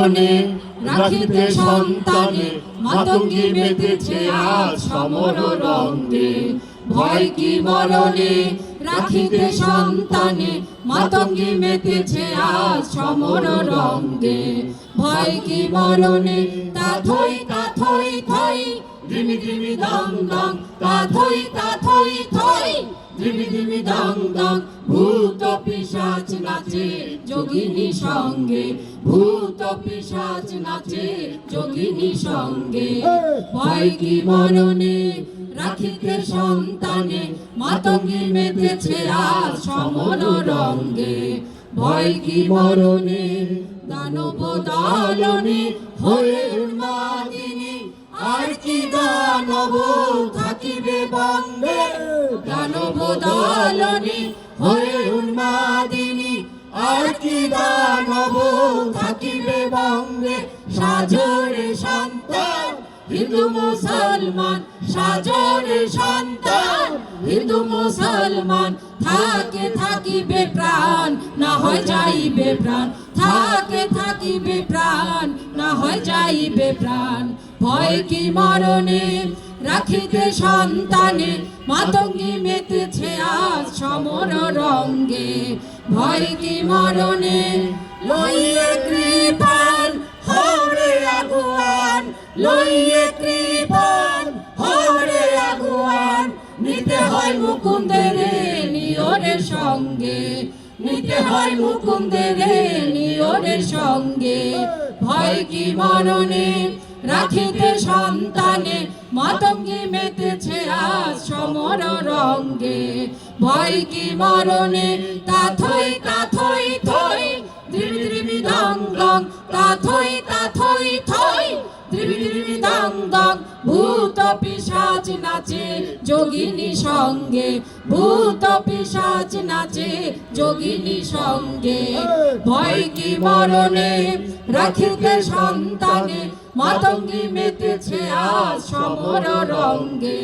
রাখিতে সন্তানে মাতঙ্গী মেতেছে আজ সমর রঙ্গে। ভয় কি মরণে রাখিতে সন্তানে মাতঙ্গী মেতেছে আজ সমর রঙ্গে। ভয় কি মরণে তাথই তাথই থই ধিমি ধিমি দং দং তাথই তাথই থই ধিমি ধিমি দং দং। ভূত পিশাচ নাচে যোগিনী সঙ্গে, ভূত পিশাচ নাচে যোগিনী সঙ্গে। ভয় কি মরণে রাখিতে সন্তানে মাতঙ্গী মেতেছে আজ সমর রঙ্গে। ভয় কি মরণে দানব দালনে হয়ে উন্মাদিনী আর কি দানব থাকিবে বঙ্গে। দানব দালনে হয়ে উন্মাদিনী আর কি দানব থাকিবে বঙ্গে। সাজরে সন্তান হিন্দু মুসলমান, সাজরে সন্তান হিন্দু মুসলমান। থাকে থাকিবে প্রাণ না হয় যাইবে প্রাণ, থাকে থাকিবে প্রাণ না হয় যাইবে প্রাণ। ভয় কি মরণে রাখিতে সন্তানে মাতঙ্গী মেতেছে আজ সমর রঙ্গে। ভয় কি মরণে লইয়ে কৃপান হরে আগুয়ান, লইয়ে কৃপান হরে আগুয়ান। নিতে হয় মুকুন্দের নিয়রের সঙ্গে, নিতে হয় মুকুন্দের নিয়রের সঙ্গে। ভয় কি মরণে রাখিতে সন্তানে মাতঙ্গী মেতেছে আজ সমর রঙ্গে। ভয় কি মরণে তাথই তাথই থই ধিমি ধিমি দং দং তাথই তাথই থই ধিমি ধিমি দং দং। ভূত পিশাচ নাচে যোগিনী সঙ্গে, ভূত পিশাচ নাচে যোগিনী সঙ্গে। ভয় কি মরণে রাখিতে সন্তানে মাতঙ্গী মেতেছে আজ সমর রঙ্গে।